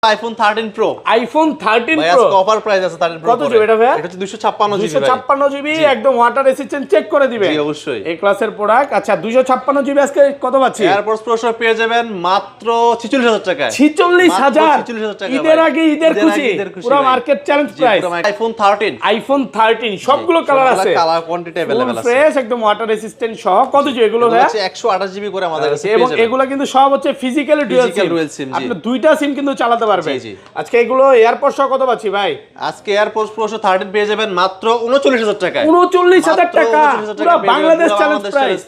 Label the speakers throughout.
Speaker 1: iPhone 13 Pro
Speaker 2: iPhone 13
Speaker 1: ভাই
Speaker 2: Pro
Speaker 1: আজকে offer price আছে 13 Pro
Speaker 2: কত জিবি এটা ভাই?
Speaker 1: এটা হচ্ছে 256 জিবি ভাই
Speaker 2: 256 জিবি একদম ওয়াটার রেসিস্ট্যান্ট চেক করে দিবে।
Speaker 1: জি অবশ্যই
Speaker 2: এই ক্লাসের প্রোডাক্ট। আচ্ছা 256 জিবি আজকে কত পাচ্ছি?
Speaker 1: এয়ারপডস প্রো সহ পেয়ে যাবেন মাত্র 46000 টাকায়
Speaker 2: 46000
Speaker 1: টাকা
Speaker 2: ঈদের আগে ঈদের খুশি পুরো মার্কেট চ্যালেঞ্জ প্রাইস।
Speaker 1: iPhone 13
Speaker 2: সবগুলো কালার আছে,
Speaker 1: কালার কোয়ান্টিটি अवेलेबल আছে
Speaker 2: ফ্রেশ একদম ওয়াটার রেসিস্ট্যান্ট সহ। কত জিবি এগুলো ভাই?
Speaker 1: হচ্ছে 128 জিবি করে আমাদের কাছে
Speaker 2: এবং
Speaker 1: পেয়ে যাবেন
Speaker 2: এগুলো কিন্তু সব হচ্ছে ফিজিক্যালি ডুয়াল সিম। আপনি দুইটা সিম কিন্তু চালাতে পারবেন। আজকে এগুলো এয়ারপডস সহ কত পাচ্ছি ভাই?
Speaker 1: আজকে এয়ারপডস প্রো 13 পেয়ে যাবেন মাত্র 39000 টাকায়
Speaker 2: 39000 টাকা পুরো Bangladesh challenge price.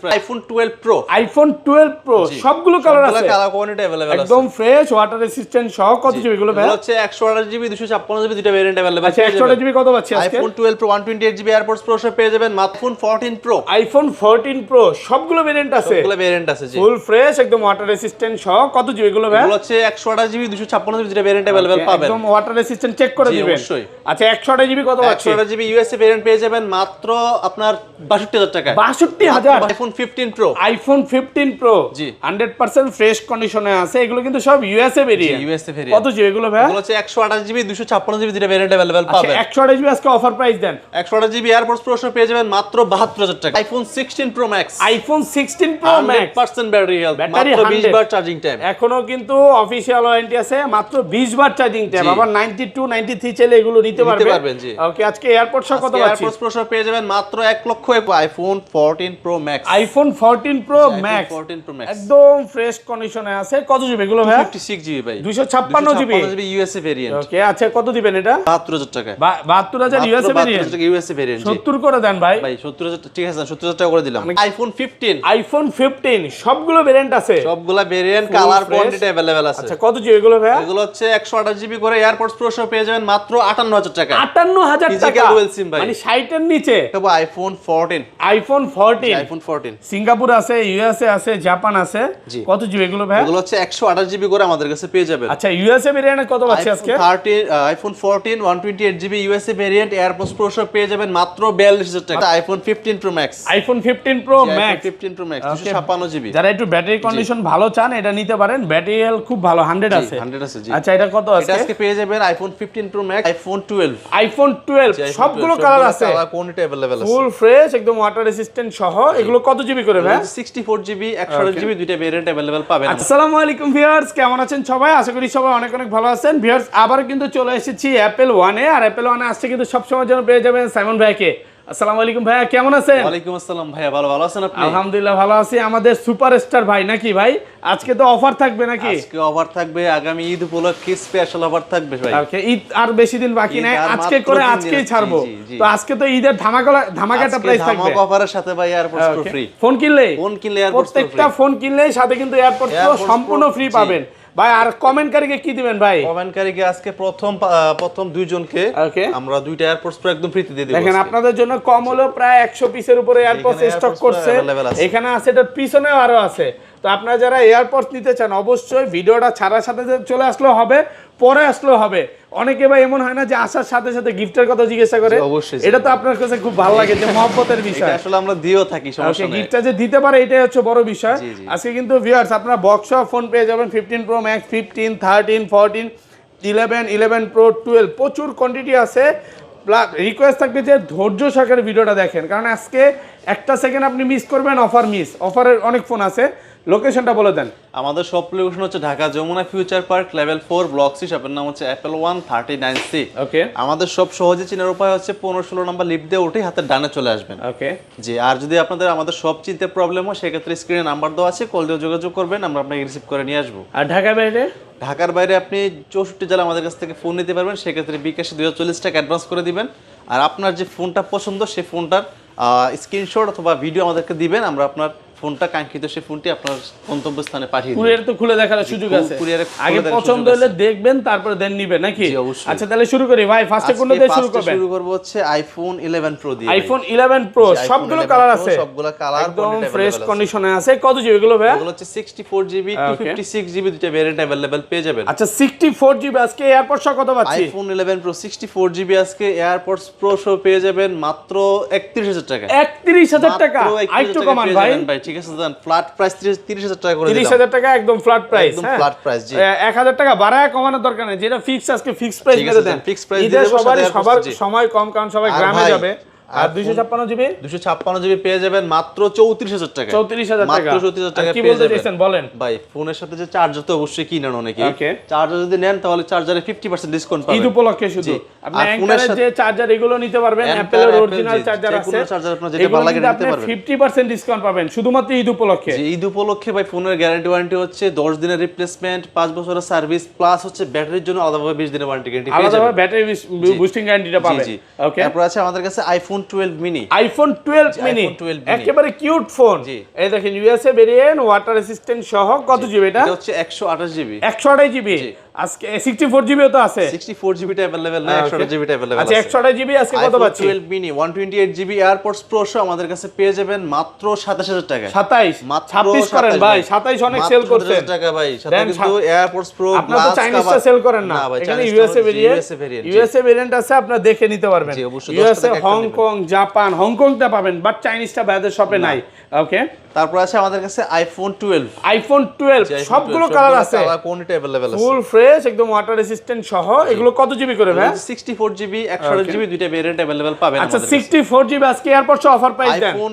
Speaker 1: iPhone 12 Pro
Speaker 2: সবগুলো কালার আছে,
Speaker 1: কালার কোয়ান্টিটি अवेलेबल আছে
Speaker 2: একদম ফ্রেশ ওয়াটার রেসিস্ট্যান্ট সহ। কত জিবি এগুলো ভাই?
Speaker 1: হচ্ছে 128 জিবি 256 জিবি দুটো ভেরিয়েন্ট अवेलेबल
Speaker 2: আচ্ছা 128 জিবি কত পাচ্ছি আজকে?
Speaker 1: iPhone 12 Pro 128 GB AirPods Pro সহ পেয়ে যাবেন iPhone 14 Pro
Speaker 2: iPhone 14 Pro সবগুলো ভেরিয়েন্ট আছে,
Speaker 1: সবগুলো ভেরিয়েন্ট আছে জি
Speaker 2: ফুল ফ্রেশ একদম ওয়াটার রেসিস্ট্যান্ট সহ। কত জিবি এগুলো ভাই?
Speaker 1: এগুলো হচ্ছে 128 জিবি 256 জিবি দুটো ভেরিয়েন্ট अवेलेबल পাবেন,
Speaker 2: একদম ওয়াটার রেসিস্ট্যান্ট চেক করে দিবেন।
Speaker 1: অবশ্যই।
Speaker 2: আচ্ছা 128 জিবি কত পাচ্ছি?
Speaker 1: 128 জিবি ইউএসএ ভেরিয়েন্ট পেয়ে যাবেন মাত্র আপনার 62000 টাকায়
Speaker 2: 62000
Speaker 1: iPhone 15 Pro
Speaker 2: iPhone 15 Pro
Speaker 1: জি
Speaker 2: 100% ফ্রেশ কন্ডিশনে আছে। এগুলো কিন্তু সব ইউএসএ ভেরিয়েন্ট।
Speaker 1: ইউএসএ ভেরিয়েন্ট
Speaker 2: কত জিবি এগুলো ভাই?
Speaker 1: এগুলো হচ্ছে 128 জিবি 256 জিবি দুটো ভেরিয়েন্ট अवेलेबल পাবেন।
Speaker 2: 128 জিবি আজকে অফার প্রাইস দেন।
Speaker 1: 128 জিবি এয়ারপডস প্রো সহ পেয়ে যাবেন মাত্র 72000 টাকা iPhone 16 Pro Max
Speaker 2: iPhone 16 Pro Max
Speaker 1: 100% battery health
Speaker 2: battery
Speaker 1: মাত্র 20
Speaker 2: 100
Speaker 1: বার চার্জিং টাইম
Speaker 2: এখনো কিন্তু অফিশিয়াল ওয়ারেন্টি আছে, মাত্র 20 বার চার্জিং টাইম। আবার 92 93 চলে এগুলো নিতে পারবেন
Speaker 1: জি
Speaker 2: ওকে। আজকে এয়ারপোর্ট সহ কত পাচ্ছি?
Speaker 1: এয়ারপডস প্রো সহ পেয়ে যাবেন মাত্র 1 লক্ষ iPhone 14 Pro Max
Speaker 2: iPhone 14 Pro Max
Speaker 1: 14 Pro Max
Speaker 2: একদম ফ্রেশ কন্ডিশনে আছে। কত জিবি এগুলো ভাই?
Speaker 1: 56 জিবি ভাই
Speaker 2: 256 জিবি
Speaker 1: ইউএসএ ভেরিয়েন্ট
Speaker 2: ওকে। আচ্ছা কত দিবেন এটা?
Speaker 1: 72000 টাকা
Speaker 2: 72000 ইউএসএ ভেরিয়েন্ট
Speaker 1: ইউএসএ ভেরিয়েন্ট
Speaker 2: 70 করে দেন ভাই।
Speaker 1: ভাই 70000 ঠিক আছে 70000 টাকা করে দিলাম। iPhone
Speaker 2: 15 সবগুলো ভেরিয়েন্ট আছে,
Speaker 1: সবগুলা ভেরিয়েন্ট কালার কোয়ান্টিটি अवेलेबल আছে।
Speaker 2: আচ্ছা কত জিবি এগুলো ভাই?
Speaker 1: এগুলো হচ্ছে 128 জিবি করে এয়ারপডস প্রো সহ পেয়ে যাবেন মাত্র 58000 টাকা
Speaker 2: 58000 টাকা
Speaker 1: ফিজিক্যাল ডুয়াল সিম ভাই
Speaker 2: মানে 60 এর নিচে।
Speaker 1: তবে iPhone 14
Speaker 2: iPhone 14 সিঙ্গাপুর আছে, ইউএসএ আছে, জাপান আছে। কত জিবি এগুলো ভাই?
Speaker 1: এগুলো হচ্ছে 128 জিবি করে আমাদের কাছে পেয়ে যাবেন।
Speaker 2: আচ্ছা ইউএসএ ভেরিয়েন্ট কত পাচ্ছি আজকে?
Speaker 1: iPhone 14 128 GB USA variant AirPods Pro সহ পেয়ে যাবেন মাত্র 42000 টাকা iPhone 15 Pro Max
Speaker 2: iPhone 15 Pro Max
Speaker 1: 15 Pro Max 256 GB.
Speaker 2: যারা একটু ব্যাটারি কন্ডিশন ভালো চান এটা নিতে পারেন, ব্যাটারি হেলথ খুব ভালো 100 আছে
Speaker 1: 100 আছে জি।
Speaker 2: আচ্ছা এটা কত আছে?
Speaker 1: এটা আজকে পেয়ে যাবেন iPhone 15 Pro Max iPhone 12
Speaker 2: সবগুলো কালার আছে,
Speaker 1: কালার কোয়ান্টিটি अवेलेबल আছে
Speaker 2: ফুল ফ্রেশ একদম ওয়াটার রেসিস্ট্যান্ট সহ। এগুলো কত জিবি করে ভাই?
Speaker 1: 64 জিবি 128 জিবি দুইটা ভেরিয়েন্ট अवेलेबल পাবেন।
Speaker 2: আসসালামু আলাইকুম ভিউয়ার্স, কেমন আছেন সবাই? আশা করি সবাই অনেক অনেক ভালো আছেন। ভিউয়ার্স আবার কিন্তু চলে এসেছি অ্যাপল ওয়ানে, আর অ্যাপল ওয়ানে আসছে কিন্তু সবসময় জন্য পেয়ে যাবেন সাইমন ভাইকে। আসসালামু আলাইকুম ভাইয়া, কেমন আছেন?
Speaker 1: ওয়ালাইকুম আসসালাম ভাইয়া, ভালো আছেন আপনি?
Speaker 2: আলহামদুলিল্লাহ ভালো আছি। আমাদের সুপারস্টার ভাই নাকি ভাই, আজকে তো অফার থাকবে নাকি?
Speaker 1: আজকে অফার থাকবে, আগামী ঈদ উপলক্ষে স্পেশাল অফার থাকবে ভাই।
Speaker 2: ওকে, ঈদ আর বেশি দিন বাকি নাই, আজকে করে আজকেই ছাড়বো। তো আজকে তো ঈদের ধামাকাটা প্রাইস থাকবে,
Speaker 1: ধামাকা অফারের সাথে ভাই এয়ারপডস প্রো ফ্রি।
Speaker 2: ফোন কিনলে
Speaker 1: এয়ারপডস প্রো ফ্রি,
Speaker 2: প্রত্যেকটা ফোন কিনলে সাথে কিন্তু এয়ারপডস প্রো সম্পূর্ণ ফ্রি পাবেন ভাই। আর কমেন্টকারীকে কি দিবেন ভাই?
Speaker 1: কমেন্টকারীকে আজকে প্রথম দুইজনকে আমরা দুইটা এয়ারপডস প্রো একদম ফ্রিতে দিয়ে দেব।
Speaker 2: দেখেন আপনাদের জন্য কম হলো প্রায় 100 পিসের উপরে এয়ারপডস স্টক করছে, এখানে আছে, এটার পিছনেও আরো আছে। তো আপনারা যারা এয়ারপডস নিতে চান অবশ্যই ভিডিওটা ছাড়ার সাথে চলে আসলেও হবে, পরে আসলেও হবে। অনেকে ভাই এমন হয় না যে আসার সাথে সাথে গিফটের কথা জিজ্ঞাসা করে, এটা তো আপনার কাছে খুব ভালো লাগে যে মহব্বতের বিষয়।
Speaker 1: আসলে আমরা দিও থাকি, সমস্যা নাই,
Speaker 2: গিফটটা যে দিতে পারে এটাই হচ্ছে বড় বিষয়। আজকে কিন্তু ভিউয়ার্স আপনারা বক্স ফোন পেয়ে যাবেন 15 Pro Max 15 13 14 11 Pro 12 প্রচুর কোয়ান্টিটি আছে। রিকোয়েস্ট থাকবে যে ধৈর্য সহকারে ভিডিওটা দেখেন, কারণ আজকে একটা সেকেন্ড আপনি মিস করবেন অফারের অনেক ফোন আছে। লোকেশনটা বলে দেন।
Speaker 1: আমাদের শপ লোকেশন হচ্ছে Dhaka Jamuna Future Park level 4 block C, শপের নাম হচ্ছে অ্যাপল ওয়ান 39C। ওকে, আমাদের সব সহজে চেনার উপায় হচ্ছে 15-16 নাম্বার লিফট দিয়ে উঠে হাতের ডানে চলে আসবেন। ওকে জি, আর যদি আপনাদের আমাদের সব চিনতে প্রবলেম হয় সেক্ষেত্রে স্ক্রিনে নাম্বার দেওয়া আছে, কল দিয়ে যোগাযোগ করবেন, আমরা আপনাকে রিসিভ করে নিয়ে আসবো।
Speaker 2: আর ঢাকার বাইরে আপনি 64 জেলা আমাদের কাছ থেকে ফোন নিতে পারবেন, সেক্ষেত্রে বিকাশে 240 টাকা অ্যাডভান্স করে দিবেন। আর আপনার যে ফোনটা পছন্দ সেই ফোনটার স্ক্রিনশট অথবা ভিডিও আমাদেরকে দিবেন, আমরা আপনার ফোনটা কাঙ্ক্ষিত সেই ফোনটি আপনার গন্তব্যস্থানে পাঠিয়ে দিবেন। কুরিয়ার তো খুলে দেখার সুযোগ আছে, আগে পছন্দ হলে দেখবেন তারপরে দেন নিবেন নাকি?
Speaker 1: জি অবশ্যই।
Speaker 2: আচ্ছা তাহলে শুরু করি ভাই, ফার্স্টে কোনটা দিয়ে শুরু করবেন?
Speaker 1: শুরু করব হচ্ছে iPhone 11 Pro দিয়ে।
Speaker 2: iPhone 11 Pro সবগুলো কালার আছে,
Speaker 1: সবগুলো কালার
Speaker 2: একদম ফ্রেশ কন্ডিশনে আছে। কত জিবি এগুলো ভাই?
Speaker 1: এগুলো হচ্ছে 64 জিবি 256 জিবি দুটো ভেরিয়েন্ট अवेलेबल পেয়ে যাবেন।
Speaker 2: আচ্ছা 64 জিবি আজকে এয়ারপডস কত পাচ্ছি?
Speaker 1: iPhone 11 Pro 64 জিবি আজকে এয়ারপডস প্রো সহ পেয়ে যাবেন মাত্র 31000 টাকা
Speaker 2: 31000 টাকা। আইটু কমান ভাই,
Speaker 1: ঠিক আছে দেন ফ্ল্যাট প্রাইস 30,000 টাকা করে দিলাম
Speaker 3: 30,000 টাকা একদম ফ্ল্যাট প্রাইস
Speaker 1: একদম
Speaker 3: হ্যাঁ
Speaker 1: ফ্ল্যাট প্রাইস জি
Speaker 3: 1000 টাকা বাড়ায় কমানোর দরকার নেই যেটা ফিক্স আজকে ফিক্স প্রাইস মেরে দেন
Speaker 1: ফিক্স প্রাইস
Speaker 3: ঈদের
Speaker 1: দিয়ে
Speaker 3: সবার সময় কম কারণ সবাই গ্রামে যাবে আর 256 জিবি
Speaker 1: 256 জিবি পেয়ে যাবেন মাত্র 34,000 টাকা
Speaker 3: 34,000 টাকা
Speaker 1: মাত্র 34,000 টাকা
Speaker 3: কি
Speaker 1: পেয়ে
Speaker 3: বলতে
Speaker 1: যাবেন
Speaker 3: চাইছেন বলেন
Speaker 1: ভাই ফোনের সাথে যে চার্জার তো অবশ্যই কিনেন অনেকে
Speaker 3: Okay.
Speaker 1: চার্জার যদি নেন তাহলে চার্জারে 50% ডিসকাউন্ট পাবেন
Speaker 3: ঈদ উপলক্ষে শুধু আপনি
Speaker 1: আর ফোনের
Speaker 3: অ্যাঙ্কারের যে চার্জার এগুলো নিতে পারবেন
Speaker 1: Anchor,
Speaker 3: অ্যাপলের
Speaker 1: Apple,
Speaker 3: অরিজিনাল
Speaker 1: জি,
Speaker 3: চার্জার
Speaker 1: যে
Speaker 3: আছে
Speaker 1: কোনো চার্জার আপনার যেটা ভালো লাগে
Speaker 3: এগুলো
Speaker 1: নিতে পারবেন
Speaker 3: 50% ডিসকাউন্ট পাবেন শুধুমাত্র ঈদ উপলক্ষে
Speaker 1: যে ঈদ উপলক্ষে ভাই ফোনের গ্যারান্টি ওয়ারেন্টি হচ্ছে 10 দিনের রিপ্লেসমেন্ট 5 বছরের সার্ভিস প্লাস হচ্ছে ব্যাটারির জন্য আলাদাভাবে 20 দিনের ওয়ারেন্টি গ্যারান্টি পেয়ে
Speaker 3: আলাদাভাবে
Speaker 1: যাবেন
Speaker 3: ব্যাটারি বুস্টিং গ্যারান্টিটা পাবেন ওকে
Speaker 1: তারপর আছে আমাদের কাছে iPhone 12 mini
Speaker 3: iPhone 12 mini
Speaker 1: iPhone 12 mini।
Speaker 3: একেবারে কিউট ফোন এই দেখেন ইউএসএ ভেরিয়েন্ট ওয়াটার রেসিস্ট্যান্ট সহ কত জিবি এটা
Speaker 1: এটা হচ্ছে 128 জিবি
Speaker 3: 128 জিবি আজকে 64 জিবিও তো আছে
Speaker 1: 64 জিবি টা अवेलेबल না 128 জিবি টা अवेलेबल
Speaker 3: আচ্ছা
Speaker 1: আছে
Speaker 3: 128 জিবি আজকে কত পাচ্ছি
Speaker 1: 12 মিনি 128 জিবি এয়ারপডস প্রো সহ আমাদের কাছে পেয়ে যাবেন মাত্র 27000 টাকা
Speaker 3: 27
Speaker 1: মাত্র
Speaker 3: 26 করেন ভাই 27 অনেক সেল করছেন
Speaker 1: 27,000 টাকা ভাই সাথে
Speaker 3: দেন
Speaker 1: কিন্তু এয়ারপডস প্রো
Speaker 3: আপনারা তো চাইনিজটা সেল করেন না
Speaker 1: ভাই
Speaker 3: এখানে ইউএসএ ভেরিয়েন্ট ইউএসএ ভেরিয়েন্ট আছে আপনারা দেখে নিতে পারবেন
Speaker 1: জি, অবশ্যই 10
Speaker 3: ইউএসএ
Speaker 1: টাকা একটা
Speaker 3: হংকং জাপান হংকংটা পাবেন বাট চাইনিজটা বাইরের শপে নাই ওকে
Speaker 1: তারপর আছে আমাদের কাছে আইফোন 12
Speaker 3: আইফোন 12 সবগুলো কালার আছে
Speaker 1: কালার কোয়ান্টিটি अवेलेबल আছে
Speaker 3: ফুল ফ্রেশ একদম ওয়াটার রেসিস্ট্যান্ট সহ এগুলো কত জিবি করে ভাই
Speaker 1: 64 জিবি 128 জিবি দুইটা ভেরিয়েন্ট अवेलेबल পাবেন
Speaker 3: আচ্ছা
Speaker 1: আমাদের কাছে
Speaker 3: 64 জিবি আজকে এয়ারপডস অফার প্রাইস দেন
Speaker 1: আইফোন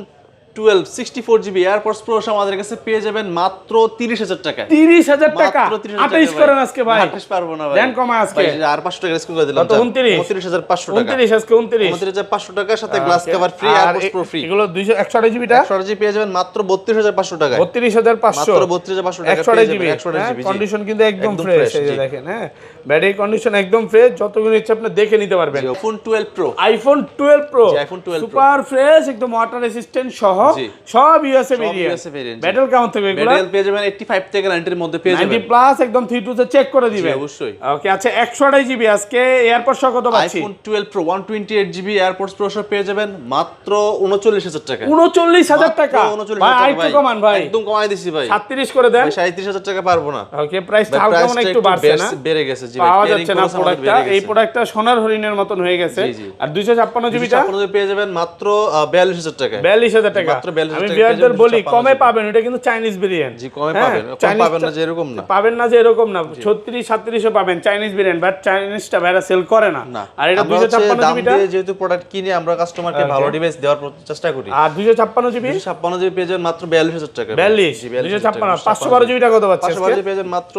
Speaker 1: 12 64 জিবি এয়ারপডস প্রো আমাদের কাছে পেয়ে যাবেন মাত্র 30,000 টাকা
Speaker 3: 30,000 টাকা
Speaker 1: মাত্র 30,000
Speaker 3: 28 করেন আজকে ভাই
Speaker 1: 28 পারবো না ভাই
Speaker 3: দেন কমায় আজকে
Speaker 1: ভাই আর 500 টাকা ডিসকাউন্ট করে দিলাম
Speaker 3: কত 29
Speaker 1: 29,500 টাকা
Speaker 3: 29 আজকে 29
Speaker 1: 29,500 টাকার সাথে glass cover free AirPods pro free
Speaker 3: এগুলো 128 জিবিটা
Speaker 1: 128 জিবি পেয়ে যাবেন মাত্র 32,500 টাকা
Speaker 3: 32,500
Speaker 1: মাত্র 32,500 টাকা
Speaker 3: 128 জিবি
Speaker 1: 128 জিবি
Speaker 3: কন্ডিশন কিন্তু একদম
Speaker 1: একদম
Speaker 3: ফ্রেশ
Speaker 1: fresh,
Speaker 3: এই যে
Speaker 1: জি।
Speaker 3: দেখেন হ্যাঁ ব্যাটারি কন্ডিশন একদম ফ্রেশ যতগুলো ইচ্ছা আপনি দেখে নিতে পারবেন
Speaker 1: আইফোন 12 প্রো
Speaker 3: আইফোন 12 প্রো
Speaker 1: জি, iPhone 12 Pro।
Speaker 3: সুপার ফ্রেশ একদম ওয়াটার রেসিস্ট্যান্ট সহ
Speaker 1: জি।
Speaker 3: সব ইউএসএ
Speaker 1: সব
Speaker 3: ভেরিয়েন্ট
Speaker 1: USA variant, জি।
Speaker 3: ব্যাটেল কেমন থাকবে এগুলো
Speaker 1: মেডেল পেয়ে যাবেন 85 থেকে 90 এর মধ্যে পেয়ে যাবেন
Speaker 3: 90 প্লাস একদম 3 তে চেক করে দিবেন
Speaker 1: অবশ্যই।
Speaker 3: ওকে আচ্ছা 128 জিবি আজকে এয়ারপড সহ কত পাচ্ছি
Speaker 1: iPhone 12 pro 128 GB AirPods Pro সহ পেয়ে যাবেন মাত্র 39,000 টাকা
Speaker 3: 39,000 টাকা ভাই আরেকটু কমান ভাই
Speaker 1: একদম কমাই দিছি ভাই
Speaker 3: 37 করে দেন
Speaker 1: ভাই 37,000 টাকা পারবো না
Speaker 3: ওকে প্রাইসটা
Speaker 1: ভাই,
Speaker 3: হালকা মনে
Speaker 1: প্রাইসটা
Speaker 3: একটু বাড়ছে না
Speaker 1: বেড়ে গেছে জি ভাই
Speaker 3: পাওয়া
Speaker 1: Pairing
Speaker 3: যাচ্ছে না
Speaker 1: খরচ আমাদের
Speaker 3: প্রোডাক্টটা
Speaker 1: বেড়ে
Speaker 3: এই
Speaker 1: গেছে।
Speaker 3: প্রোডাক্টটা সোনার হরিণের মতন হয়ে গেছে
Speaker 1: জি, জি।
Speaker 3: আর 256 জিবিটা
Speaker 1: 256 পেয়ে যাবেন মাত্র 42,000 টাকা
Speaker 3: 42,000 টাকা
Speaker 1: মাত্র 42,000
Speaker 3: আমি
Speaker 1: টাকা
Speaker 3: বিয়ারদের
Speaker 1: পেয়ে
Speaker 3: বলি
Speaker 1: যাবেন
Speaker 3: কমে
Speaker 1: 256
Speaker 3: পাবেন এটা কিন্তু চাইনিজ ভেরিয়েন্ট
Speaker 1: জি কমে পাবেন কম পাবেন না যে এরকম না
Speaker 3: পাবেন না যে এরকম না 36 37 পাবেন চাইনিজ ভেরিয়েন্ট বাট চাইনিজটা বাইরে সেল করে না
Speaker 1: না
Speaker 3: আর এটা
Speaker 1: আমরা হচ্ছে
Speaker 3: 256
Speaker 1: দাম
Speaker 3: জিবিটা
Speaker 1: দিয়ে যেহেতু প্রোডাক্ট কিনে আমরা কাস্টমারকে ভালো ডিভাইস দেওয়ার চেষ্টা করি
Speaker 3: আর 256 জিবি
Speaker 1: 256 জিবি পেয়ে যাবেন মাত্র 42,000 টাকা
Speaker 3: 42
Speaker 1: জি,
Speaker 3: 256 512 জিবিটা কত পাচ্ছেন
Speaker 1: 512 জিবি পেয়ে যাবেন মাত্র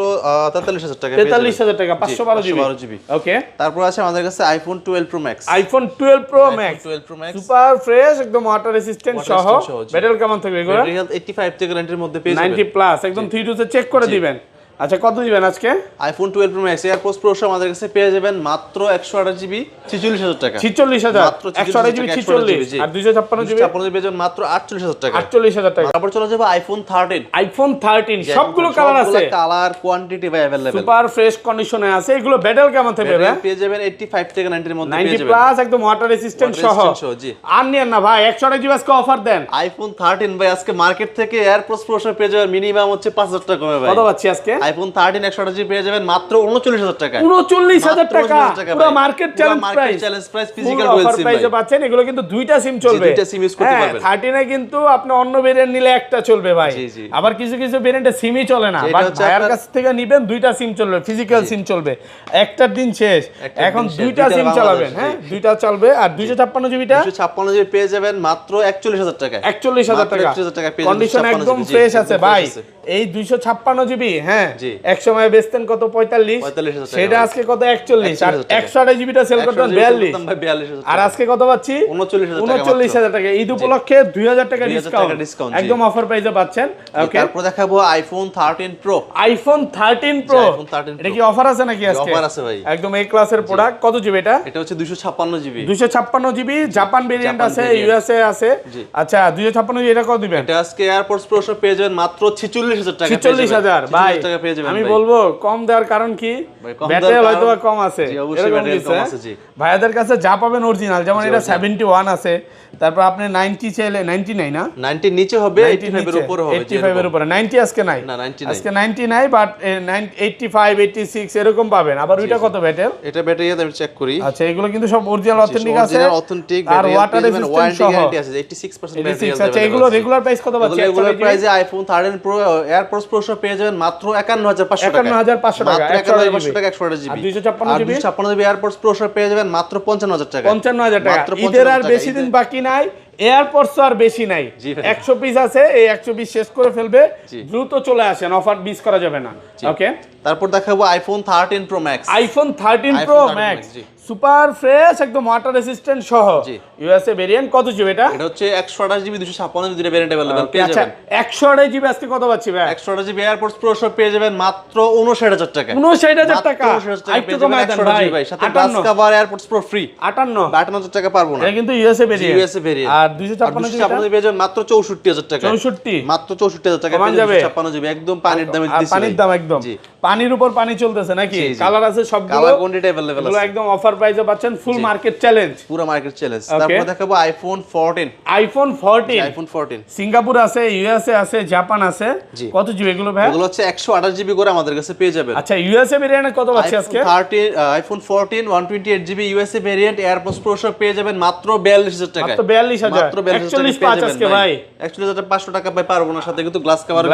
Speaker 1: 43,000 টাকা
Speaker 3: 43,000 টাকা 512 জিবি
Speaker 1: 512 জিবি
Speaker 3: ওকে
Speaker 1: তারপর আছে আমাদের কাছে iPhone 12 pro max
Speaker 3: iPhone 12 pro max
Speaker 1: 12 pro max
Speaker 3: super fresh একদম ওয়াটার রেসিস্ট্যান্ট
Speaker 1: Water
Speaker 3: সহ
Speaker 1: resistant সহ, জি।
Speaker 3: ব্যাটারি কেমন থাকবে এগুলো
Speaker 1: ব্যাটারি হেলথ 85 থেকে 90 এর মধ্যে পেয়ে যাবেন
Speaker 3: 90 প্লাস একদম 3 তে চেক করে দিবেন আচ্ছা কত দিবেন আজকে
Speaker 1: iPhone 12 pro max AirPods pro আমাদের কাছে পেয়ে যাবেন মাত্র 128 জিবি 46,000 টাকা
Speaker 3: 46,000
Speaker 1: মাত্র
Speaker 3: 128 জিবি 46
Speaker 1: জি।
Speaker 3: আর 256 জিবি
Speaker 1: 256 জিবি পেয়ে যাবেন মাত্র 48,000 টাকা
Speaker 3: 48,000 টাকা
Speaker 1: তারপর চলে যাবে আইফোন 13
Speaker 3: আইফোন 13 সবগুলো কালার আছে
Speaker 1: কালার কোয়ান্টিটি ভাই अवेलेबल
Speaker 3: সুপার ফ্রেশ কন্ডিশনে আছে এগুলো ব্যাটারি কেমন থাকবে ভাই
Speaker 1: পেয়ে যাবেন 85 থেকে 90 এর মধ্যে পেয়ে
Speaker 3: 90
Speaker 1: যাবেন
Speaker 3: প্লাস একদম ওয়াটার রেসিস্ট্যান্ট
Speaker 1: Water
Speaker 3: সহ
Speaker 1: resistant সহ, জি।
Speaker 3: আর নিয়েন না ভাই 128 জিবি আজকে অফার দেন
Speaker 1: আইফোন 13 ভাই আজকে মার্কেট থেকে এয়ারপডস প্রো পেয়ে যাবেন মিনিমাম হচ্ছে 5,000 টাকা কমে ভাই
Speaker 3: কত পাচ্ছি আজকে
Speaker 1: আইফোন 13 128 জিবি পেয়ে যাবেন মাত্র 39,000 টাকা
Speaker 3: 39,000
Speaker 1: মাত্র
Speaker 3: টাকা
Speaker 1: 39,000 টাকা
Speaker 3: পুরো
Speaker 1: ভাই।
Speaker 3: মার্কেট
Speaker 1: পুরো
Speaker 3: challenge
Speaker 1: market
Speaker 3: price
Speaker 1: challenge price, physical
Speaker 3: offer
Speaker 1: dual SIM
Speaker 3: প্রাইসে
Speaker 1: ভাই।
Speaker 3: পাচ্ছেন এগুলো কিন্তু দুইটা সিম চলবে
Speaker 1: দুইটা SIM use করতে পারবেন।
Speaker 3: 13 এ কিন্তু আপনি অন্য ভেরিয়েন্ট নিলে একটা চলবে ভাই
Speaker 1: জি, জি।
Speaker 3: আবার কিছু কিছু ভেরিয়েন্টে সিমই চলে না
Speaker 1: এটা
Speaker 3: বাট
Speaker 1: হচ্ছে
Speaker 3: ভাইয়ার
Speaker 1: আপনার-
Speaker 3: কাছ থেকে নিবেন দুইটা সিম চলবে ফিজিক্যাল সিম চলবে একটার দিন শেষ
Speaker 1: একটার
Speaker 3: এখন
Speaker 1: দিন শেষ,
Speaker 3: দুইটা
Speaker 1: দুইটা
Speaker 3: সিম
Speaker 1: বাংলাদেশ,
Speaker 3: চালাবেন
Speaker 1: জি।
Speaker 3: হ্যাঁ দুইটা চলবে আর 256 জিবিটা
Speaker 1: 256 জিবি পেয়ে যাবেন মাত্র 41,000 টাকা
Speaker 3: 41,000
Speaker 1: মাত্র
Speaker 3: টাকা
Speaker 1: 41,000 টাকা পেয়ে যাবেন
Speaker 3: কন্ডিশন
Speaker 1: 256
Speaker 3: একদম
Speaker 1: জিবি, জি,
Speaker 3: ফ্রেশ আছে
Speaker 1: একদম
Speaker 3: ভাই
Speaker 1: fresh আছে।
Speaker 3: এই 256 জিবি হ্যাঁ
Speaker 1: জি।
Speaker 3: এক সময় বেচতেন কত 45
Speaker 1: 45,000 টাকা
Speaker 3: সেটা
Speaker 1: ভাই।
Speaker 3: আজকে কত 41 আর
Speaker 1: 41,000 টাকা।
Speaker 3: 128 জিবিটা সেল করতেন 42
Speaker 1: 42,000
Speaker 3: আর আজকে কত পাচ্ছি
Speaker 1: 39,000
Speaker 3: টাকা ঈদ উপলক্ষে 2,000 টাকা
Speaker 1: 2,000
Speaker 3: ডিসকাউন্ট
Speaker 1: টাকা discount, জি।
Speaker 3: একদম অফার প্রাইসে পাচ্ছেন ওকে
Speaker 1: তারপর দেখাবো iPhone 13 pro
Speaker 3: iPhone 13 pro
Speaker 1: iPhone 13
Speaker 3: এটা
Speaker 1: Pro।
Speaker 3: কি অফার আছে নাকি আজকে
Speaker 1: offer আছে ভাই।
Speaker 3: একদম এই ক্লাসের প্রোডাক্ট কত জিবি এটা
Speaker 1: এটা হচ্ছে 256 GB
Speaker 3: 256 GB Japan variant
Speaker 1: Japan
Speaker 3: আছে
Speaker 1: variant।
Speaker 3: ইউএসএ আছে
Speaker 1: জি।
Speaker 3: আচ্ছা 256 জিবি এটা কত দিবেন
Speaker 1: এটা আজকে এয়ারপডস প্রো পেয়ে যাবেন মাত্র 46,000 টাকা
Speaker 3: 46,000 ভাই
Speaker 1: পেয়ে যাবেন।
Speaker 3: আমি বলবো কম দেওয়ার কারণ কি, ব্যাটারি হয়তো কম আছে, এরকম কিছু। ভাইয়াদের কাছে যা পাবেন অরিজিনাল, যেমন এটা 71 আছে, তারপর আপনি 90 চাইলে 99 না,
Speaker 1: 90 নিচে হবে, 85 এর উপরে হবে,
Speaker 3: 85 এর উপরে। 90 আজকে নাই,
Speaker 1: না 90 নাই,
Speaker 3: আজকে 90 নাই, বাট 85 86 এরকম পাবেন। আবার ওইটা কত ব্যাটারি?
Speaker 1: এটা ব্যাটারি আমি চেক করি।
Speaker 3: আচ্ছা, এগুলো কিন্তু সব অরিজিনাল অথেন্টিক আছে,
Speaker 1: অথেন্টিক
Speaker 3: আর ওয়াটার রেজিস্ট্যান্ট সহ
Speaker 1: গ্যারান্টি আছে, 86% ব্যাটারি।
Speaker 3: আচ্ছা, এগুলো রেগুলার প্রাইস কত পাচ্ছি?
Speaker 1: রেগুলার প্রাইসে আইফোন 13 প্রো এয়ারপডস প্রো সহ পেয়ে যাবেন মাত্র 51500 টাকা,
Speaker 3: 51500 টাকা,
Speaker 1: 51500 টাকা 128 জিবি। 256 জিবি এয়ারপডস প্রো সহ পেয়ে যাবেন মাত্র 55000 টাকা,
Speaker 3: 55000 টাকা। ঈদের আর বেশি দিন বাকি নাই, এয়ারপডস আর বেশি নাই, 100 পিস আছে, এই 100 পিস শেষ করে ফেলবে, দ্রুত চলে আসেন, অফার মিস করা যাবে না। ওকে,
Speaker 1: তারপর দেখাবো iPhone 13 pro max.
Speaker 3: IPhone 13 pro max super fresh, একদম ওয়াটার রেজিস্ট্যান্ট সহ, ইউএসএ ভেরিয়েন্ট। কত জিবি এটা?
Speaker 1: এটা হচ্ছে 128 জিবি 256 জিবি দুটো ভেরিয়েন্ট अवेलेबल পেয়ে
Speaker 3: আচ্ছা,
Speaker 1: যাবেন।
Speaker 3: 128 জিবি আজকে কত পাচ্ছি ভাই?
Speaker 1: 128 জিবি এয়ারপডস প্রো সহ পেয়ে যাবেন মাত্র 59000 টাকা,
Speaker 3: 59000 টাকা।
Speaker 1: আইটু কমায় দেন ভাই, সাথে glass cover AirPods pro free.
Speaker 3: 58
Speaker 1: টাকা পারবো না,
Speaker 3: এটা কিন্তু ইউএসএ ভেরিয়েন্ট,
Speaker 1: ইউএসএ ভেরিয়েন্ট।
Speaker 3: আর 256
Speaker 1: জিবি পেয়ে যাবেন মাত্র 64000 টাকা,
Speaker 3: 64
Speaker 1: মাত্র 64000 টাকা পেয়ে যাবেন 256 জিবি, একদম পানির দামে দিছি।
Speaker 3: পানির দাম একদম, পানির উপর পানি চলতেছে নাকি? কালার আছে সবগুলো,
Speaker 1: কালার কোয়ান্টিটি अवेलेबल
Speaker 3: এগুলো
Speaker 1: আছে,
Speaker 3: একদম অফার প্রাইসে পাচ্ছেন, ফুল মার্কেট চ্যালেঞ্জ,
Speaker 1: পুরো মার্কেট চ্যালেঞ্জ। তারপর দেখাবো আইফোন 14।
Speaker 3: আইফোন 14,
Speaker 1: আইফোন 14
Speaker 3: সিঙ্গাপুর আছে, ইউএসএ আছে, জাপান আছে। কত জিবি এগুলো ভাই?
Speaker 1: এগুলো হচ্ছে 128 জিবি করে আমাদের কাছে পেয়ে যাবেন।
Speaker 3: আচ্ছা, ইউএসএ ভেরিয়েন্ট কত পাচ্ছি আজকে?
Speaker 1: IPhone 14 128 GB USA variant AirPods Pro সহ পেয়ে যাবেন মাত্র 42000 টাকা,
Speaker 3: মাত্র 42000,
Speaker 1: মাত্র 42000 টাকা পেয়ে
Speaker 3: আজকে
Speaker 1: যাবেন
Speaker 3: ভাই।
Speaker 1: 41500 টাকা পাই পারবো না, সাথে কিন্তু গ্লাস কভার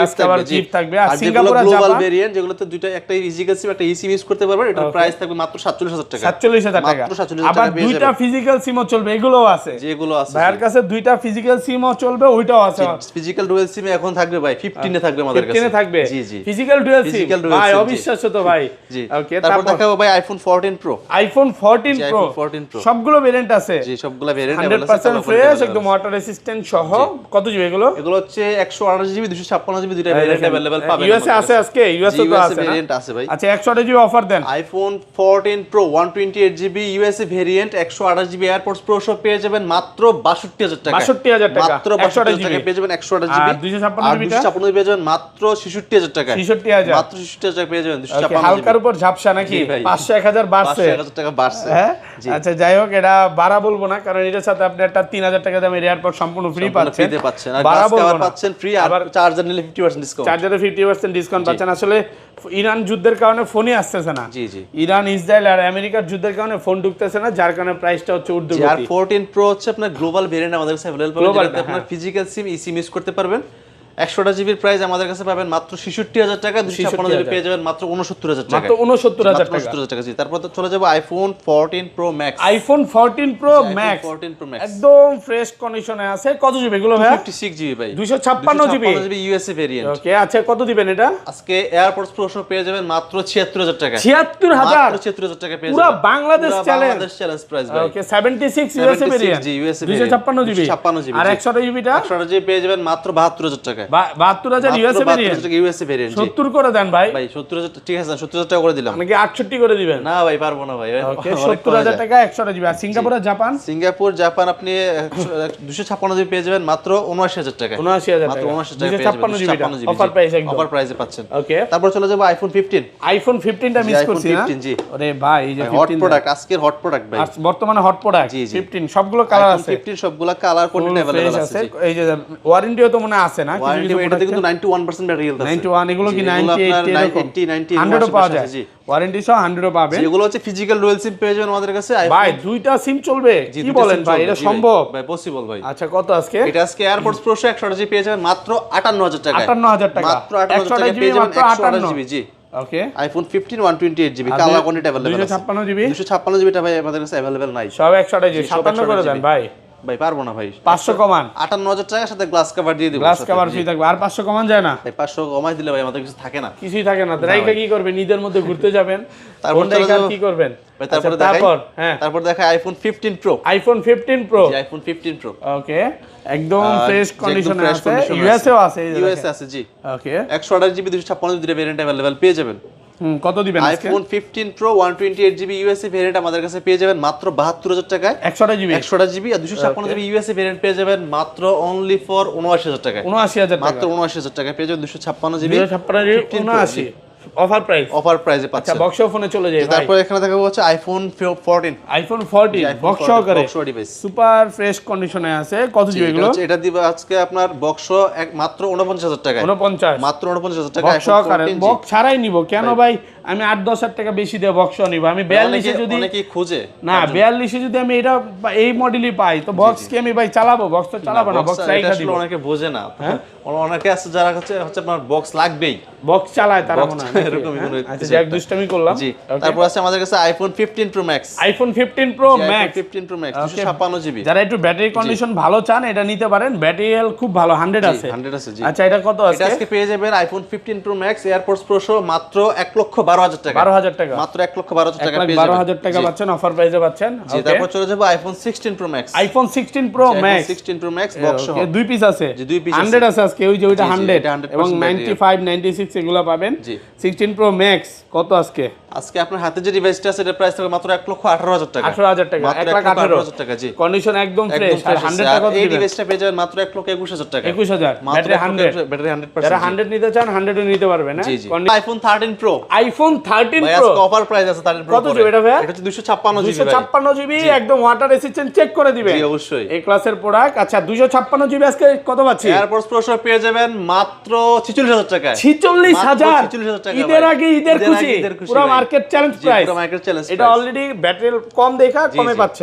Speaker 3: গিফট থাকবে। আর
Speaker 1: যেগুলো
Speaker 3: সিঙ্গাপুর আর
Speaker 1: গ্লোবাল
Speaker 3: জাপান
Speaker 1: ভেরিয়েন্ট, যেগুলোতে দুইটা, একটা ইজিক্যাল সিম, একটা ইসিম ইউজ করতে পারবেন, এটার প্রাইস থাকবে মাত্র 47000 টাকা,
Speaker 3: 47000 টাকা।
Speaker 1: মাত্র 47000
Speaker 3: আবার
Speaker 1: টাকা পেয়ে
Speaker 3: দুইটা
Speaker 1: যাবেন।
Speaker 3: ফিজিক্যাল সিমও চলবে, এগুলোও আছে,
Speaker 1: যেগুলো আছে
Speaker 3: ভাইয়ের কাছে দুইটা ফিজিক্যাল সিমও চলবে, ওইটাও আছে।
Speaker 1: ফিজিক্যাল ডুয়াল সিম এখন থাকবে ভাই, 15 এ থাকবে আমাদের কাছে,
Speaker 3: 15 এ থাকবে।
Speaker 1: জি জি,
Speaker 3: physical dual SIM
Speaker 1: Physical dual
Speaker 3: ভাই,
Speaker 1: SIM, জি।
Speaker 3: অবিশ্বাস্য তো ভাই।
Speaker 1: জি।
Speaker 3: ওকে,
Speaker 1: তারপর দেখাবো ভাই iPhone 14 pro.
Speaker 3: IPhone 14 pro,
Speaker 1: iPhone 14 Pro
Speaker 3: সবগুলো ভেরিয়েন্ট আছে,
Speaker 1: জি সবগুলা ভেরিয়েন্ট
Speaker 3: 100% ফ্রেশ, একদম ওয়াটার রেসিস্ট্যান্ট সহ। কত জিবি এগুলো?
Speaker 1: এগুলো হচ্ছে 128 জিবি 256 জিবি দুইটা ভেরিয়েন্ট अवेलेबल পাবেন।
Speaker 3: ইউএসএ আছে আজকে, ইউএসএ তো আছে না?
Speaker 1: ভেরিয়েন্ট আছে ভাই।
Speaker 3: আচ্ছা, 128 জিবি অফার দেন।
Speaker 1: IPhone 14 Pro 128 GB USA variant 128 GB AirPods Pro সহ পেয়ে যাবেন মাত্র 62000 টাকা,
Speaker 3: 62000 টাকা,
Speaker 1: মাত্র 62000 টাকা পেয়ে যাবেন 128 জিবি।
Speaker 3: আর 256 জিবি
Speaker 1: 256 পেয়ে যাবেন মাত্র 66000 টাকা,
Speaker 3: 66000,
Speaker 1: মাত্র 66000 টাকা পেয়ে যাবেন 256 জিবি।
Speaker 3: হালকার উপর ঝাপসা নাকি? 500 1000 বাড়ছে,
Speaker 1: 1000 টাকা বাড়ছে।
Speaker 3: হ্যাঁ, আচ্ছা যাই হোক, এটা বাড়া বলবো না, কারণ এটার সাথে আপনি একটা 3000 টাকা দামের এয়ারপড সম্পূর্ণ ফ্রি পাচ্ছেন,
Speaker 1: ফ্রিতে পাচ্ছেন, আর
Speaker 3: বাড়া
Speaker 1: গ্লাস
Speaker 3: বলবো
Speaker 1: কভার
Speaker 3: না।
Speaker 1: পাচ্ছেন ফ্রি, আর চার্জার নিলে 50% ডিসকাউন্ট,
Speaker 3: চার্জারে 50% ডিসকাউন্ট পাচ্ছেন। আসলে ইরান যুদ্ধের কারণে ফোনই আসতেছে না,
Speaker 1: জি জি,
Speaker 3: ইরান ইসরায়েল আর আমেরিকার যুদ্ধের কারণে ফোন ঢুকতেছে না, যার কারণে প্রাইসটা হচ্ছে
Speaker 1: আর
Speaker 3: ঊর্ধ্বগতি।
Speaker 1: 14 প্রো হচ্ছে আপনার গ্লোবাল ভেরিয়েন্ট আমাদের কাছে अवेलेबल পাবেন,
Speaker 3: Global,
Speaker 1: যেটাতে আপনার ফিজিক্যাল সিম ইসিম ইউজ করতে পারবেন। 100টা জিবির প্রাইস আমাদের কাছে পাবেন মাত্র 66000 টাকা, 256 জিবি পেয়ে যাবেন মাত্র 69000 টাকা,
Speaker 3: মাত্র 69000 টাকা।
Speaker 1: 69000 টাকা। জি, তারপর তো চলে যাব iPhone 14 pro max.
Speaker 3: IPhone 14 pro max
Speaker 1: 14 pro max
Speaker 3: একদম ফ্রেশ কন্ডিশনে আছে। কত জিবি এগুলো ভাই?
Speaker 1: 56 জিবি ভাই,
Speaker 3: 256 জিবি
Speaker 1: ইউএসএ ভেরিয়েন্ট।
Speaker 3: ওকে, আচ্ছা কত দিবেন এটা?
Speaker 1: আজকে এয়ারপডস প্রো সহ পেয়ে যাবেন মাত্র 76000 টাকা,
Speaker 3: 76000,
Speaker 1: মাত্র 76000 টাকা পেয়ে
Speaker 3: পুরো
Speaker 1: যাবেন,
Speaker 3: Bangladesh challenge,
Speaker 1: Bangladesh challenge price ভাই।
Speaker 3: ওকে, 76 ইউএসএ ভেরিয়েন্ট,
Speaker 1: জি ইউএসএ
Speaker 3: 256 জিবি,
Speaker 1: 256 জিবি,
Speaker 3: আর 100 জিবিটা
Speaker 1: 100 জিবি পেয়ে যাবেন মাত্র 72000 টাকা,
Speaker 3: 72000 ইউএসএ ভেরিয়েন্ট,
Speaker 1: ইউএসএ ভেরিয়েন্ট।
Speaker 3: 70 করে দেন ভাই।
Speaker 1: ভাই 70000, ঠিক আছে 70000 টাকা করে দিলাম,
Speaker 3: নাকি 68 করে দিবেন?
Speaker 1: না ভাই পারবো না ভাই,
Speaker 3: ওকে, 70000 টাকা 100 জিবি। আর সিঙ্গাপুর আর জাপান?
Speaker 1: সিঙ্গাপুর জাপান আপনি 256 জিবি পেয়ে যাবেন মাত্র 79000 টাকা,
Speaker 3: 79000
Speaker 1: মাত্র
Speaker 3: টাকা,
Speaker 1: 79000 টাকা পেয়ে যাবেন,
Speaker 3: 256 জিবি অফার প্রাইস, একদম
Speaker 1: অফার প্রাইসে পাচ্ছেন।
Speaker 3: ওকে,
Speaker 1: তারপর চলে যাব আইফোন 15।
Speaker 3: আইফোন 15টা মিস
Speaker 1: iPhone
Speaker 3: করছি না?
Speaker 1: 15 জি,
Speaker 3: আরে ভাই, এই যে
Speaker 1: হট
Speaker 3: 15
Speaker 1: প্রোডাক্ট, আজকের হট প্রোডাক্ট ভাই,
Speaker 3: আর বর্তমানে হট প্রোডাক্ট
Speaker 1: জি, জি।
Speaker 3: 15 সবগুলো কালার
Speaker 1: iPhone
Speaker 3: আছে,
Speaker 1: 15 সবগুলা কালার কোয়ান্টিটি अवेलेबल আছে।
Speaker 3: এই যে ওয়ারেন্টিও তো মনে আছে না? কিছু
Speaker 1: ওয়ারেন্টি
Speaker 3: কিছু
Speaker 1: এটাতে
Speaker 3: product
Speaker 1: কিন্তু 91% ব্যাটারি হেলথ আছে,
Speaker 3: 91, এগুলো কি
Speaker 1: জি,
Speaker 3: 98
Speaker 1: আপনার
Speaker 3: এরকম
Speaker 1: 90
Speaker 3: 100 পাওয়া যায়, ওয়ারেন্টি সহ 100 পাবেন।
Speaker 1: যেগুলো হচ্ছে ফিজিক্যাল ডুয়াল সিম পেয়ে যাবেন আমাদের কাছে।
Speaker 3: ভাই দুইটা সিম চলবে?
Speaker 1: জি,
Speaker 3: কি
Speaker 1: দুইটা
Speaker 3: বলেন
Speaker 1: SIM
Speaker 3: ভাই,
Speaker 1: চলবে,
Speaker 3: এটা
Speaker 1: জি ভাই,
Speaker 3: সম্ভব?
Speaker 1: ভাই পসিবল ভাই।
Speaker 3: আচ্ছা কত আজকে?
Speaker 1: এটা আজকে এয়ারপডস প্রো 128 জিবি পেয়ে যাবেন মাত্র 58000 টাকা,
Speaker 3: 58000 টাকা,
Speaker 1: মাত্র 58000 টাকা পেয়ে যাবেন 128 জিবি। জি,
Speaker 3: okay,
Speaker 1: iPhone 15 128 GB colour quantity available আছে।
Speaker 3: 256 জিবি,
Speaker 1: 256 জিবিটা ভাই আমাদের কাছে अवेलेबल নাই,
Speaker 3: সব 100 জিবি, 57 করে দেন ভাই।
Speaker 1: ভাই পারবো না ভাই,
Speaker 3: 500 কমান,
Speaker 1: 58000 টাকার সাথে গ্লাস কভার দিয়ে দিব,
Speaker 3: গ্লাস কভার ফ্রি থাকবে। আর 500 কমান যায় না
Speaker 1: ভাই, 500 কমাই দিলে ভাই আমাদের কিছু থাকে না,
Speaker 3: কিছুই থাকে না। রাইকা কি করবেন? ঈদের মধ্যে ঘুরতে যাবেন,
Speaker 1: তারপর
Speaker 3: কোন রাইকা কি করবেন
Speaker 1: ভাই? তারপরে
Speaker 3: আচ্ছা, তারপর হ্যাঁ,
Speaker 1: তারপর দেখাই আইফোন 15 প্রো।
Speaker 3: আইফোন 15 প্রো,
Speaker 1: জি আইফোন 15 প্রো
Speaker 3: ওকে, একদম ফ্রেশ কন্ডিশনে
Speaker 1: fresh
Speaker 3: আছে,
Speaker 1: condition
Speaker 3: ইউএসএও আছে, এই যে
Speaker 1: ইউএসএ আছে জি,
Speaker 3: ওকে।
Speaker 1: 128 জিবি 256 জিবি ভেরিয়েন্ট अवेलेबल পেয়ে যাবেন।
Speaker 3: কত দিবেন আজকে?
Speaker 1: IPhone 15 pro 128 GB USA variant আমাদের কাছে পেয়ে যাবেন মাত্র 72000 টাকায়,
Speaker 3: 100 জিবি,
Speaker 1: 128 জিবি আর 256 জিবি ইউএসএ ভেরিয়েন্ট পেয়ে যাবেন মাত্র অনলি ফর 79000 টাকায়,
Speaker 3: 79000 টাকা,
Speaker 1: মাত্র 79000 টাকায় পেয়ে যাবেন 256 জিবি
Speaker 3: 256 79 অফার প্রাইস
Speaker 2: প্রাইসে
Speaker 3: আচ্ছা
Speaker 2: পাচ্ছেন।
Speaker 3: বক্স ফোনে চলে যায় ভাই।
Speaker 2: তারপর এখানে দেখাবো হচ্ছে আইফোন 14
Speaker 3: আইফোন 14 বক্স সহকারে
Speaker 2: ডিভাইস,
Speaker 3: সুপার ফ্রেশ কন্ডিশনে আছে। কত জিবি এগুলো?
Speaker 2: এটা দিবে আজকে আপনার বক্স মাত্র 49000 টাকায়,
Speaker 3: 49
Speaker 2: মাত্র 49000 টাকা
Speaker 3: বক্স সহকারে। বক্স ছাড়াই নিব কেন ভাই? আমি 8-10 টাকা বেশি দিয়ে বক্স নিব। আমি 42 এ যদি
Speaker 2: অনেকেই খুঁজে
Speaker 3: না 42 এ যদি আমি এটা এই মডেলই পাই তো বক্স কি আমি ভাই চালাবো? বক্স তো চালাবো না, বক্স রাইখা দিব।
Speaker 2: অনেকে বোঝে না, অনেকে আছে যারা হচ্ছে আপনার বক্স লাগবেই,
Speaker 3: বক্স চালায় তারা মনে হয়
Speaker 2: এরকমই কোনো
Speaker 3: আচ্ছা যাক দুষ্টামি করলাম।
Speaker 2: জি তারপর আছে আমাদের কাছে iPhone 15 pro max,
Speaker 3: iPhone 15 pro max
Speaker 2: 15 pro max 256 GB.
Speaker 3: যারা একটু ব্যাটারি কন্ডিশন ভালো চান এটা নিতে পারেন, ব্যাটারি হেলথ খুব ভালো 100 আছে।
Speaker 2: 100 আছে জি।
Speaker 3: আচ্ছা এটা কত আছে?
Speaker 2: এটা আজকে পেয়ে যাবেন iPhone 15 pro max AirPods Pro সহ মাত্র 1,12,000 টাকা,
Speaker 3: 12,000 টাকা,
Speaker 2: মাত্র 1,12,000 টাকা পেয়ে যাবেন,
Speaker 3: 12,000 টাকা পাচ্ছেন, অফার প্রাইসে পাচ্ছেন।
Speaker 2: জি তারপর চলে যাব iPhone 16 pro max,
Speaker 3: iPhone 16 pro max
Speaker 2: 16 pro max box সহ
Speaker 3: দুই পিস আছে,
Speaker 2: জি দুই পিস
Speaker 3: 100 আছে আজকে, ওই যে ওইটা 100 এবং 95 96 এগুলো পাবেন।
Speaker 2: জি
Speaker 3: 16 প্রো ম্যাক্স কত আজকে?
Speaker 2: আজকে আপনার হাতে যে ডিভাইসটা আছে এটার প্রাইস থাকবে মাত্র 1,18,000 টাকা,
Speaker 3: 18,000 টাকা,
Speaker 2: মাত্র
Speaker 3: 1,18,000
Speaker 2: টাকা জি।
Speaker 3: কন্ডিশন একদম ফ্রেশ, আর 100 টাকা
Speaker 2: এই
Speaker 3: দিবেন।
Speaker 2: ডিভাইসটা পেয়ে যাবেন মাত্র 1,21,000 টাকা,
Speaker 3: 21,000
Speaker 2: মাত্র
Speaker 3: ব্যাটারি 100,
Speaker 2: ব্যাটারি 100%।
Speaker 3: যারা 100 নিতে চান 100 ও নিতে পারবেন না।
Speaker 2: জি জি আইফোন 13 প্রো,
Speaker 3: আইফোন 13
Speaker 2: ভাই
Speaker 3: প্রো
Speaker 2: আজকে অফার প্রাইস আছে 13 প্রো
Speaker 3: কত জিবি এটা ভাই?
Speaker 2: এটা হচ্ছে 256 জিবি ভাই,
Speaker 3: 256 জিবি একদম ওয়াটার রেসিস্ট্যান্ট চেক করে দিবেন।
Speaker 2: জি অবশ্যই
Speaker 3: এই ক্লাসের প্রোডাক্ট। আচ্ছা 256 জিবি আজকে কত পাচ্ছি?
Speaker 2: এয়ারপডস প্রো সহ পেয়ে যাবেন মাত্র 46,000 টাকায়,
Speaker 3: 46,000
Speaker 2: 46,000 টাকা
Speaker 3: ঈদের আগে ঈদের খুশি, পুরো মার্কেট চ্যালেঞ্জ প্রাইস।
Speaker 2: পুরো মার্কেট চ্যালেঞ্জ
Speaker 3: এটা অলরেডি ব্যাটারি কম দেখা কমে পাচ্ছে।